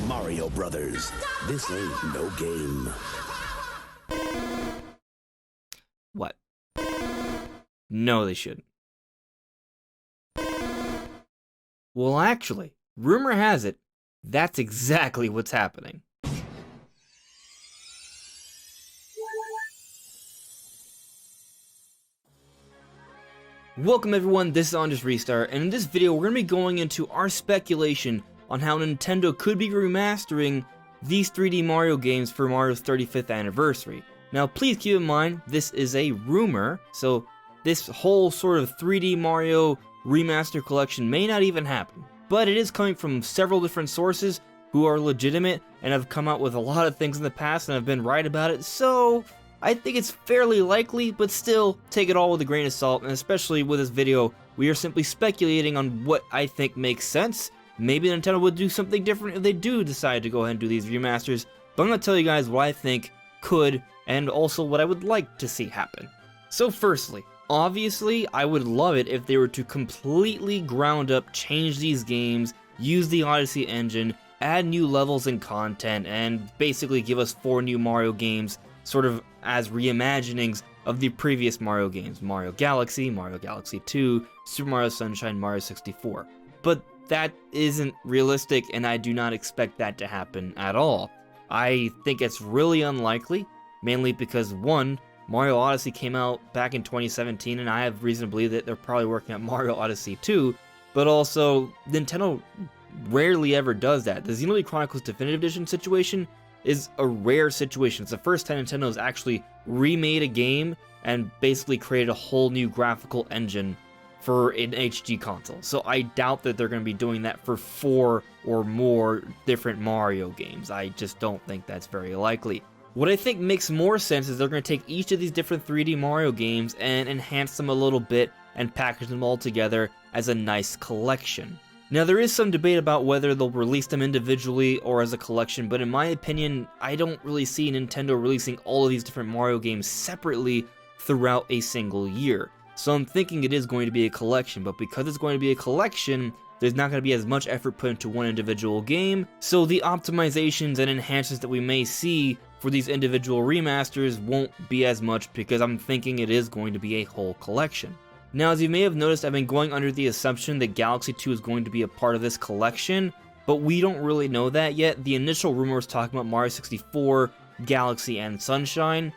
Mario Brothers. This ain't no game. What? No, they shouldn't. Well, actually, rumor has it, that's exactly what's happening. Welcome everyone, this is On Just Restart, and in this video we're going to be going into our speculation on how Nintendo could be remastering these 3D Mario games for Mario's 35th anniversary. Now please keep in mind, this is a rumor, so this whole sort of 3D Mario Remaster Collection may not even happen. But it is coming from several different sources who are legitimate and have come out with a lot of things in the past and have been right about it, so I think it's fairly likely, but still, take it all with a grain of salt, and especially with this video, we are simply speculating on what I think makes sense. Maybe Nintendo would do something different if they do decide to go ahead and do these remasters, but I'm going to tell you guys what I think could, and also what I would like to see happen. So firstly, obviously, I would love it if they were to completely ground up change these games, use the Odyssey Engine, add new levels and content, and basically give us 4 new Mario games, sort of as reimaginings of the previous Mario games, Mario Galaxy 2, Super Mario Sunshine, Mario 64. But that isn't realistic, and I do not expect that to happen at all. I think it's really unlikely, mainly because 1, Mario Odyssey came out back in 2017, and I have reason to believe that they're probably working on Mario Odyssey 2, but also, Nintendo rarely ever does that. The Xenoblade Chronicles Definitive Edition situation is a rare situation. It's the first time Nintendo has actually remade a game and basically created a whole new graphical engine for an HD console. So I doubt that they're going to be doing that for 4 or more different Mario games. I just don't think that's very likely. What I think makes more sense is they're going to take each of these different 3D Mario games and enhance them a little bit and package them all together as a nice collection. Now, there is some debate about whether they'll release them individually or as a collection, but in my opinion, I don't really see Nintendo releasing all of these different Mario games separately throughout a single year. So I'm thinking it is going to be a collection, but because it's going to be a collection, there's not going to be as much effort put into one individual game, so the optimizations and enhancements that we may see for these individual remasters won't be as much because I'm thinking it is going to be a whole collection. Now, as you may have noticed, I've been going under the assumption that Galaxy 2 is going to be a part of this collection, but we don't really know that yet. The initial rumor was talking about Mario 64, Galaxy, and Sunshine.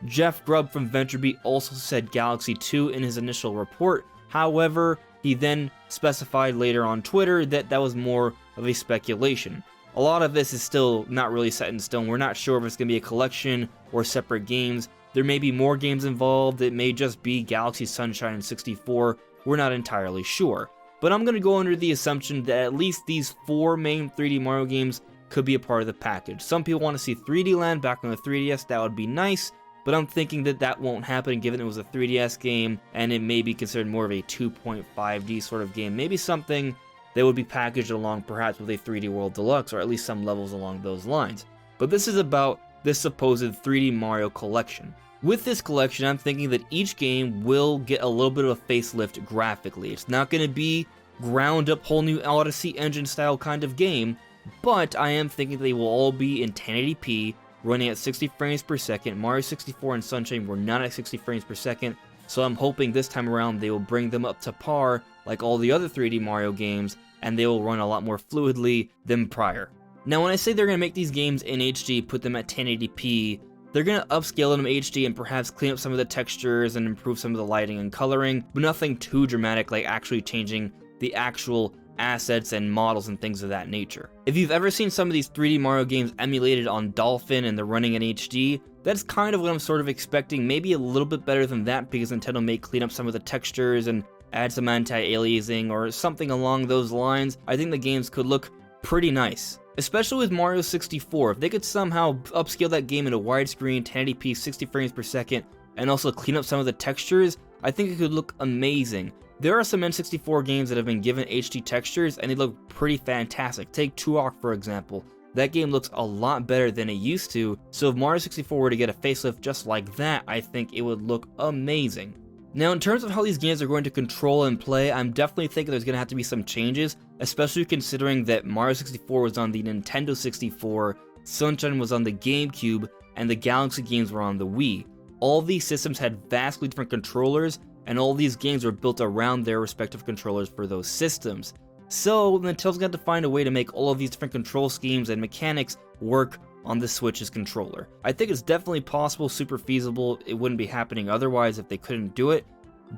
Jeff Grubb from VentureBeat also said Galaxy 2 in his initial report. However, he then specified later on Twitter that that was more of a speculation. A lot of this is still not really set in stone. We're not sure if it's going to be a collection or separate games. There may be more games involved, it may just be Galaxy, Sunshine, and 64, we're not entirely sure. But I'm going to go under the assumption that at least these 4 main 3D Mario games could be a part of the package. Some people want to see 3D Land back on the 3DS, that would be nice, but I'm thinking that that won't happen given it was a 3DS game, and it may be considered more of a 2.5D sort of game. Maybe something that would be packaged along perhaps with a 3D World Deluxe, or at least some levels along those lines. But this is about this supposed 3D Mario collection. With this collection, I'm thinking that each game will get a little bit of a facelift graphically. It's not going to be ground up whole new Odyssey Engine style kind of game, but I am thinking they will all be in 1080p, running at 60 frames per second. Mario 64 and Sunshine were not at 60 frames per second, so I'm hoping this time around they will bring them up to par like all the other 3D Mario games, and they will run a lot more fluidly than prior. Now, when I say they're going to make these games in HD, put them at 1080p, they're going to upscale them HD and perhaps clean up some of the textures and improve some of the lighting and coloring, but nothing too dramatic like actually changing the actual assets and models and things of that nature. If you've ever seen some of these 3D Mario games emulated on Dolphin and they're running in HD, that's kind of what I'm sort of expecting, maybe a little bit better than that because Nintendo may clean up some of the textures and add some anti-aliasing or something along those lines. I think the games could look pretty nice. Especially with Mario 64, if they could somehow upscale that game into widescreen, 1080p, 60 frames per second, and also clean up some of the textures, I think it could look amazing. There are some N64 games that have been given HD textures, and they look pretty fantastic. Take Turok, for example. That game looks a lot better than it used to, so if Mario 64 were to get a facelift just like that, I think it would look amazing. Now, in terms of how these games are going to control and play, I'm definitely thinking there's going to have to be some changes, especially considering that Mario 64 was on the Nintendo 64, Sunshine was on the GameCube, and the Galaxy games were on the Wii. All these systems had vastly different controllers, and all these games were built around their respective controllers for those systems. So, Nintendo's got to find a way to make all of these different control schemes and mechanics work on the Switch's controller. I think it's definitely possible, super feasible. It wouldn't be happening otherwise if they couldn't do it,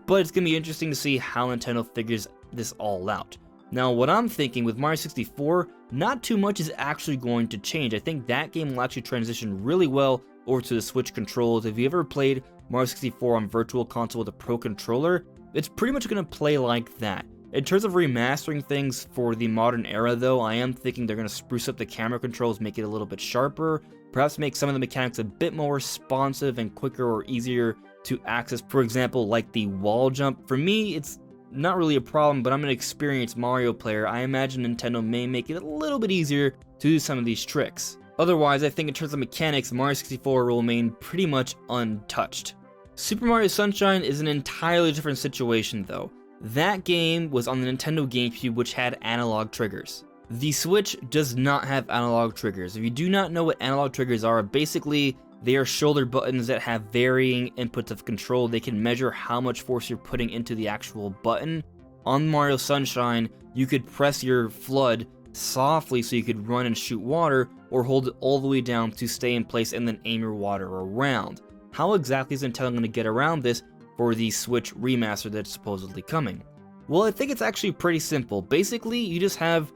but it's going to be interesting to see how Nintendo figures this all out. Now, what I'm thinking with Mario 64, not too much is actually going to change. I think that game will actually transition really well over to the Switch controls. If you ever played Mario 64 on Virtual Console with a Pro Controller, it's pretty much going to play like that. In terms of remastering things for the modern era though, I am thinking they're going to spruce up the camera controls, make it a little bit sharper, perhaps make some of the mechanics a bit more responsive and quicker or easier to access. For example, like the wall jump. For me, it's not really a problem, but I'm an experienced Mario player. I imagine Nintendo may make it a little bit easier to do some of these tricks. Otherwise, I think in terms of mechanics, Mario 64 will remain pretty much untouched. Super Mario Sunshine is an entirely different situation though. That game was on the Nintendo GameCube, which had analog triggers. The Switch does not have analog triggers. If you do not know what analog triggers are, basically they are shoulder buttons that have varying inputs of control. They can measure how much force you're putting into the actual button. On Mario Sunshine, you could press your FLUDD softly so you could run and shoot water, or hold it all the way down to stay in place and then aim your water around. How exactly is Nintendo going to get around this for the Switch remaster that's supposedly coming? Well, I think it's actually pretty simple. Basically, you just have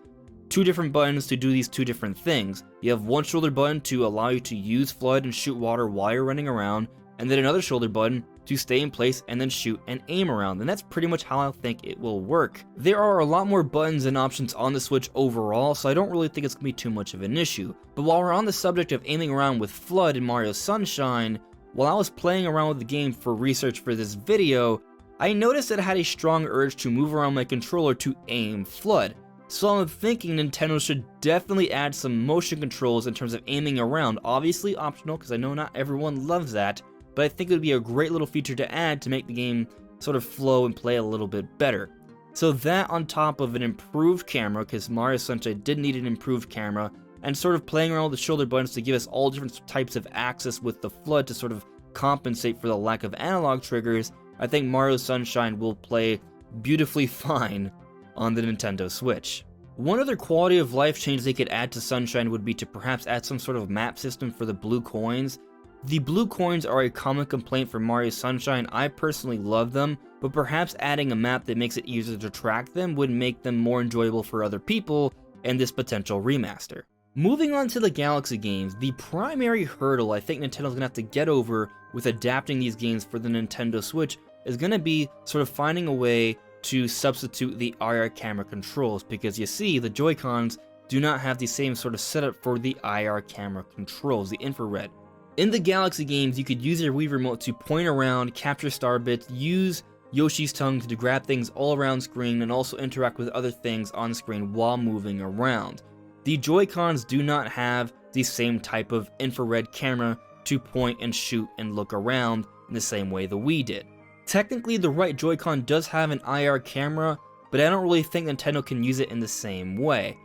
two different buttons to do these two different things. You have one shoulder button to allow you to use FLUDD and shoot water while you're running around, and then another shoulder button to stay in place and then shoot and aim around, and that's pretty much how I think it will work. There are a lot more buttons and options on the Switch overall, so I don't really think it's going to be too much of an issue. But while we're on the subject of aiming around with FLUDD in Mario Sunshine, while I was playing around with the game for research for this video, I noticed that I had a strong urge to move around my controller to aim FLUDD. So I'm thinking Nintendo should definitely add some motion controls in terms of aiming around. Obviously optional, because I know not everyone loves that, but I think it would be a great little feature to add to make the game sort of flow and play a little bit better. So that on top of an improved camera, because Mario Sunshine did need an improved camera, and sort of playing around with the shoulder buttons to give us all different types of access with the FLUDD to sort of compensate for the lack of analog triggers, I think Mario Sunshine will play beautifully fine on the Nintendo Switch. One other quality of life change they could add to Sunshine would be to perhaps add some sort of map system for the blue coins. The blue coins are a common complaint for Mario Sunshine. I personally love them, but perhaps adding a map that makes it easier to track them would make them more enjoyable for other people in this potential remaster. Moving on to the Galaxy games, the primary hurdle I think Nintendo's going to have to get over with adapting these games for the Nintendo Switch is going to be sort of finding a way to substitute the IR camera controls, because you see the Joy-Cons do not have the same sort of setup for the IR camera controls, the infrared. In the Galaxy games, you could use your Wii Remote to point around, capture star bits, use Yoshi's tongue to grab things all around screen, and also interact with other things on screen while moving around. The Joy-Cons do not have the same type of infrared camera to point and shoot and look around in the same way the Wii did. Technically, the right Joy-Con does have an IR camera, but I don't really think Nintendo can use it in the same way.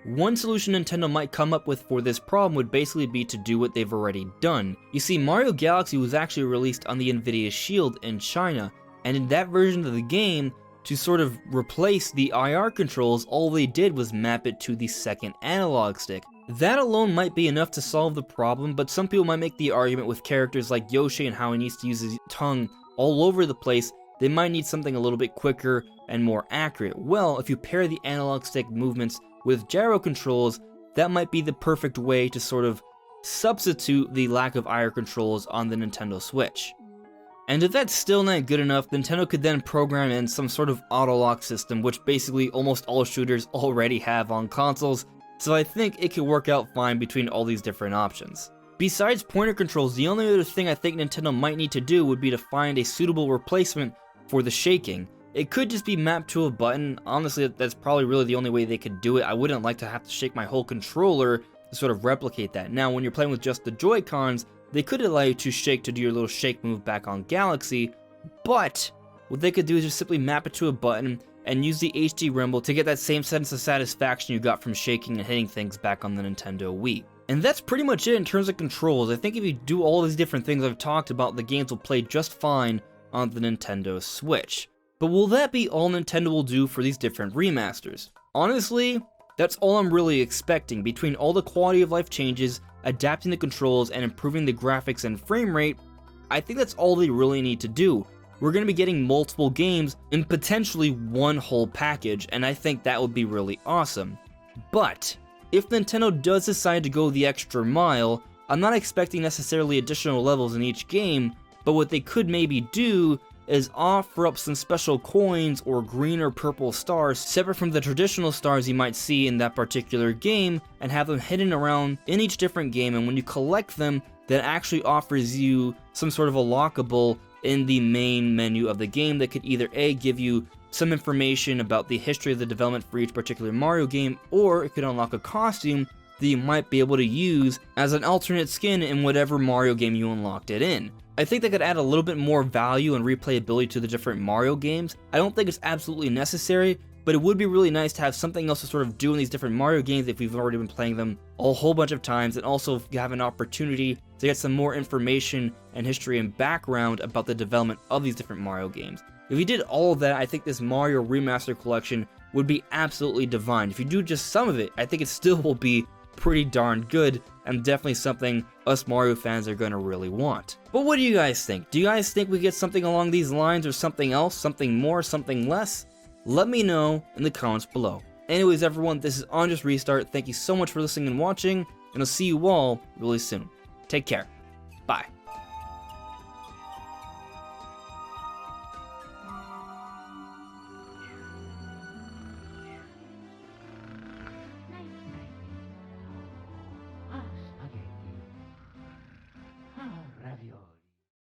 One solution Nintendo might come up with for this problem would basically be to do what they've already done. You see, Mario Galaxy was actually released on the Nvidia Shield in China, and in that version of the game, to sort of replace the IR controls, all they did was map it to the second analog stick. That alone might be enough to solve the problem, but some people might make the argument with characters like Yoshi and how he needs to use his tongue all over the place, they might need something a little bit quicker and more accurate. Well, if you pair the analog stick movements with gyro controls, that might be the perfect way to sort of substitute the lack of IR controls on the Nintendo Switch. And if that's still not good enough, Nintendo could then program in some sort of auto-lock system, which basically almost all shooters already have on consoles, so I think it could work out fine between all these different options. Besides pointer controls, the only other thing I think Nintendo might need to do would be to find a suitable replacement for the shaking. It could just be mapped to a button. Honestly, that's probably really the only way they could do it. I wouldn't like to have to shake my whole controller to sort of replicate that. Now, when you're playing with just the Joy-Cons, they could allow you to shake to do your little shake move back on Galaxy, but what they could do is just simply map it to a button and use the HD rumble to get that same sense of satisfaction you got from shaking and hitting things back on the Nintendo Wii. And that's pretty much it in terms of controls. I think if you do all these different things I've talked about, the games will play just fine on the Nintendo Switch. But will that be all Nintendo will do for these different remasters? Honestly, that's all I'm really expecting. Between all the quality of life changes, adapting the controls, and improving the graphics and frame rate, I think that's all they really need to do. We're going to be getting multiple games in potentially one whole package, and I think that would be really awesome. But if Nintendo does decide to go the extra mile, I'm not expecting necessarily additional levels in each game, but what they could maybe do is offer up some special coins or green or purple stars separate from the traditional stars you might see in that particular game, and have them hidden around in each different game, and when you collect them, that actually offers you some sort of a lockable in the main menu of the game that could either A, give you some information about the history of the development for each particular Mario game, or it could unlock a costume that you might be able to use as an alternate skin in whatever Mario game you unlocked it in. I think that could add a little bit more value and replayability to the different Mario games. I don't think it's absolutely necessary, but it would be really nice to have something else to sort of do in these different Mario games if we've already been playing them a whole bunch of times, and also have an opportunity to get some more information and history and background about the development of these different Mario games. If you did all of that, I think this Mario Remaster Collection would be absolutely divine. If you do just some of it, I think it still will be pretty darn good, and definitely something us Mario fans are going to really want. But what do you guys think? Do you guys think we get something along these lines, or something else, something more, something less? Let me know in the comments below. Anyways everyone, this is On Just Restart. Thank you so much for listening and watching, and I'll see you all really soon. Take care. Bye.